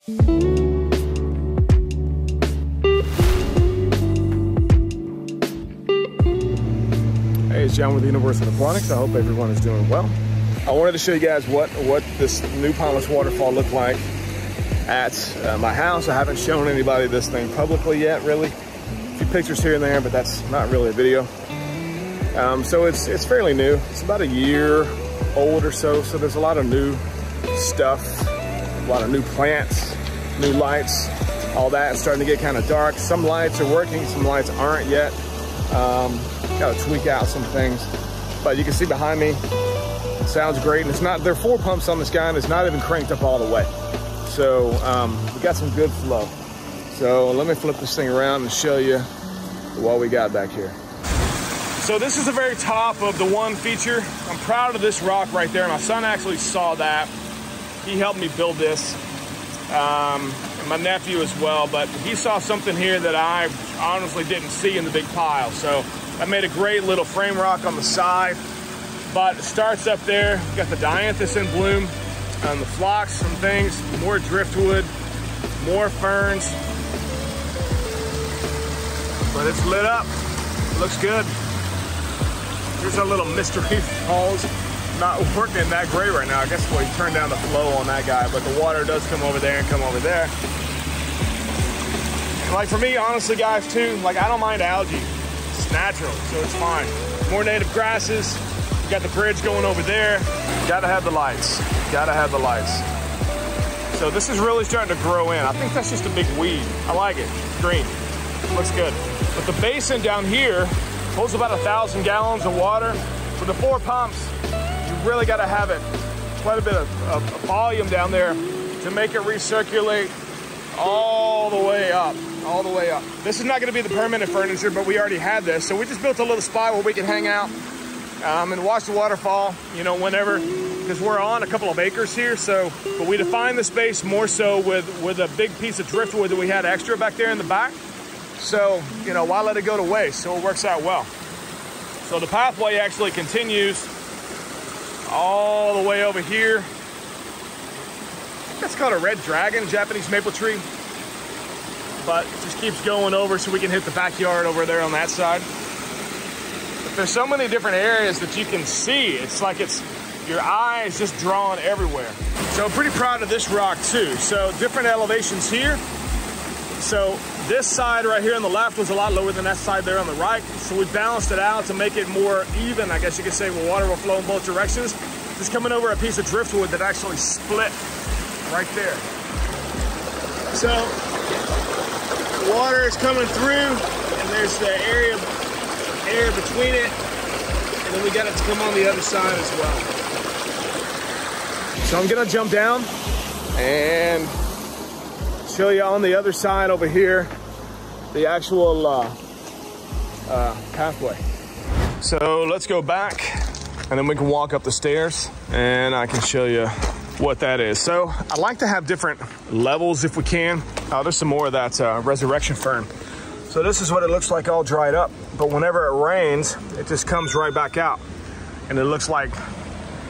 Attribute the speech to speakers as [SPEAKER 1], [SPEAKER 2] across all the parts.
[SPEAKER 1] Hey, it's John with Universal Aquatics. I hope everyone is doing well. I wanted to show you guys what this new Pondless Waterfall looked like at my house. I haven't shown anybody this thing publicly yet, really. A few pictures here and there, but that's not really a video. So it's fairly new. It's about a year old or so. So there's a lot of new stuff, a lot of new plants, new lights, all that. It's starting to get kind of dark. Some lights are working, some lights aren't yet. Got to tweak out some things, but you can see behind me, it sounds great. And it's not, there are 4 pumps on this guy and it's not even cranked up all the way. So we got some good flow. So let me flip this thing around and show you what we got back here. So this is the very top of the one feature. I'm proud of this rock right there. My son actually saw that. He helped me build this. And my nephew as well, but he saw something here that I honestly didn't see in the big pile. So I made a great little frame rock on the side, but it starts up there. Got the dianthus in bloom on the phlox, some things, more driftwood, more ferns. But it's lit up, looks good. Here's our little mystery falls. Not working that great right now. I guess we turned down the flow on that guy, but the water does come over there and come over there. And like for me, honestly, guys, too, like I don't mind algae. It's natural, so it's fine. More native grasses. You got the bridge going over there. Gotta have the lights. Gotta have the lights. So this is really starting to grow in. I think that's just a big weed. I like it. It's green. Looks good. But the basin down here holds about 1,000 gallons of water. For the 4 pumps, you really got to have it quite a bit of volume down there to make it recirculate all the way up, all the way up. This is not going to be the permanent furniture, but we already had this. So we just built a little spot where we can hang out and watch the waterfall, you know, whenever, because we're on a couple of acres here. So, but we defined the space more so with a big piece of driftwood that we had extra back there in the back. So, you know, why let it go to waste? So it works out well. So the pathway actually continues all the way over here. That's called a red dragon, Japanese maple tree. But it just keeps going over so we can hit the backyard over there on that side. But there's so many different areas that you can see. It's like your eye is just drawn everywhere. So I'm pretty proud of this rock too. So different elevations here. So this side right here on the left was a lot lower than that side there on the right. So we balanced it out to make it more even, I guess you could say, where water will flow in both directions. Just coming over a piece of driftwood that actually split right there. So water is coming through and there's the air between it. And then we got it to come on the other side as well. So I'm gonna jump down and show you on the other side over here the actual pathway. So let's go back and then we can walk up the stairs and I can show you what that is. So I like to have different levels if we can. There's some more of that resurrection fern. So this is what it looks like all dried up, but whenever it rains it just comes right back out and it looks like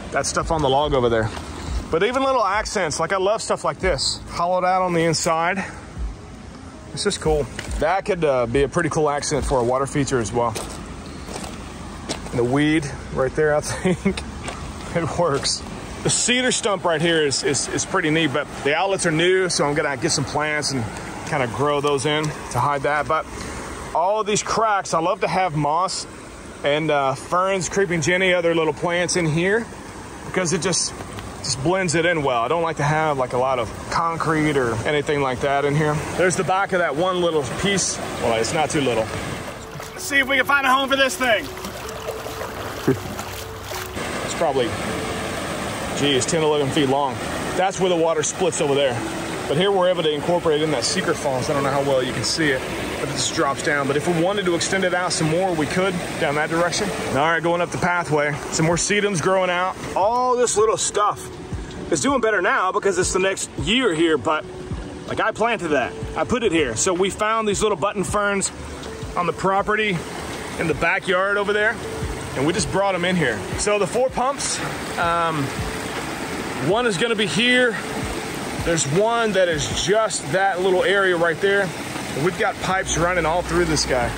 [SPEAKER 1] that stuff on the log over there. But even little accents, like I love stuff like this, hollowed out on the inside. It's just cool. That could be a pretty cool accent for a water feature as well. And the weed right there, I think it works. The cedar stump right here is pretty neat, but the outlets are new, so I'm gonna get some plants and kind of grow those in to hide that. But all of these cracks, I love to have moss and ferns, creeping jenny, other little plants in here because it just blends it in well. I don't like to have like a lot of concrete or anything like that in here. There's the back of that one little piece. Well, it's not too little. Let's see if we can find a home for this thing. It's probably, geez, 10, 11 feet long. That's where the water splits over there. But here we're able to incorporate in that secret falls. I don't know how well you can see it, but it just drops down. But if we wanted to extend it out some more, we could down that direction. All right, going up the pathway. Some more sedums growing out. All this little stuff is doing better now because it's the next year here, but like I planted that. I put it here. So we found these little button ferns on the property in the backyard over there, and we just brought them in here. So the 4 pumps, one is gonna be here, There's one that is just that little area right there. We've got pipes running all through this guy.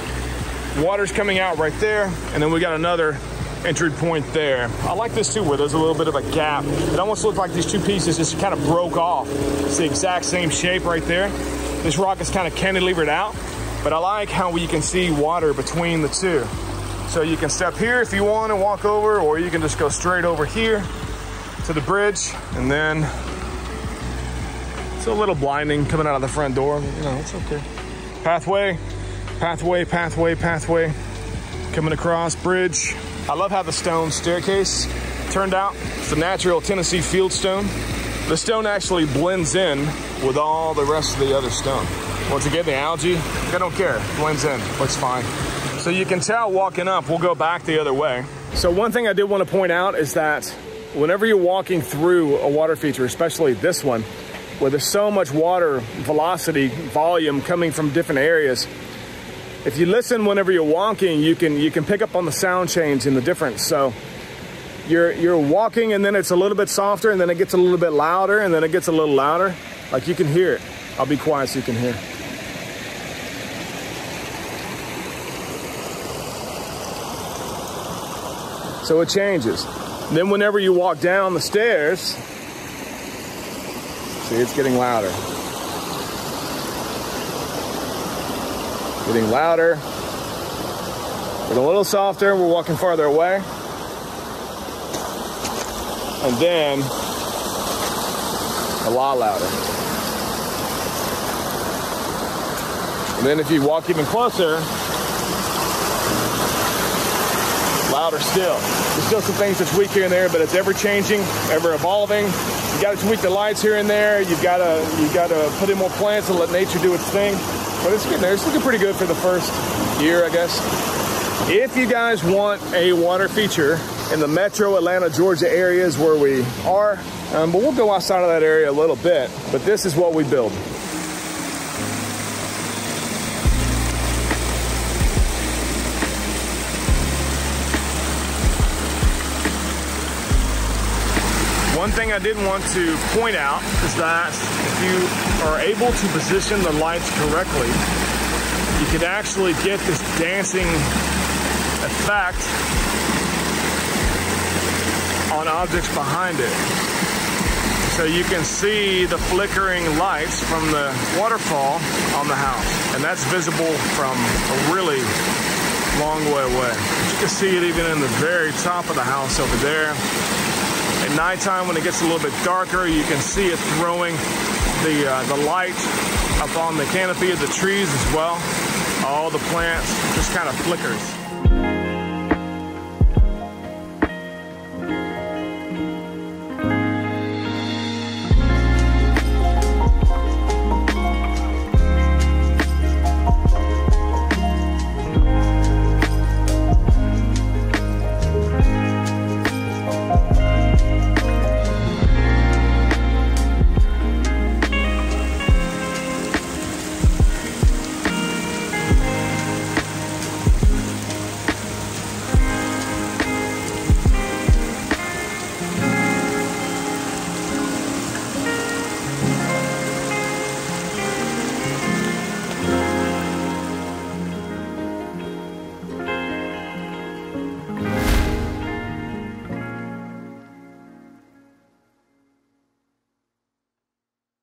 [SPEAKER 1] Water's coming out right there, and then we got another entry point there. I like this too, where there's a little bit of a gap. It almost looks like these two pieces just kind of broke off. It's the exact same shape right there. This rock is kind of cantilevered out, but I like how you can see water between the two. So you can step here if you want and walk over, or you can just go straight over here to the bridge, and then it's a little blinding coming out of the front door. You know, it's okay. Pathway, pathway, pathway, pathway. Coming across, bridge. I love how the stone staircase turned out. It's the natural Tennessee field stone. The stone actually blends in with all the rest of the other stone. Once again, the algae, I don't care, blends in, looks fine. So you can tell walking up, we'll go back the other way. So one thing I did want to point out is that whenever you're walking through a water feature, especially this one, where there's so much water velocity, volume coming from different areas, if you listen whenever you're walking, you can pick up on the sound change and the difference. So you're walking, and then it's a little bit softer, and then it gets a little bit louder, and then it gets a little louder. Like, you can hear it. I'll be quiet so you can hear. So it changes. Then whenever you walk down the stairs, see, it's getting louder. Getting louder. Getting a little softer. We're walking farther away. And then a lot louder. And then if you walk even closer, louder still. There's still some things to tweak here and there, but it's ever changing, ever evolving. You got to tweak the lights here and there. You got to put in more plants and let nature do its thing. But it's getting there. It's looking pretty good for the first year, I guess. If you guys want a water feature in the metro Atlanta, Georgia areas where we are, but we'll go outside of that area a little bit. But this is what we build. One thing I did want to point out is that if you are able to position the lights correctly, you can actually get this dancing effect on objects behind it. So you can see the flickering lights from the waterfall on the house, and that's visible from a really long way away. You can see it even in the very top of the house over there. At nighttime, when it gets a little bit darker, you can see it throwing the light up on the canopy of the trees as well. All the plants just kind of flickers.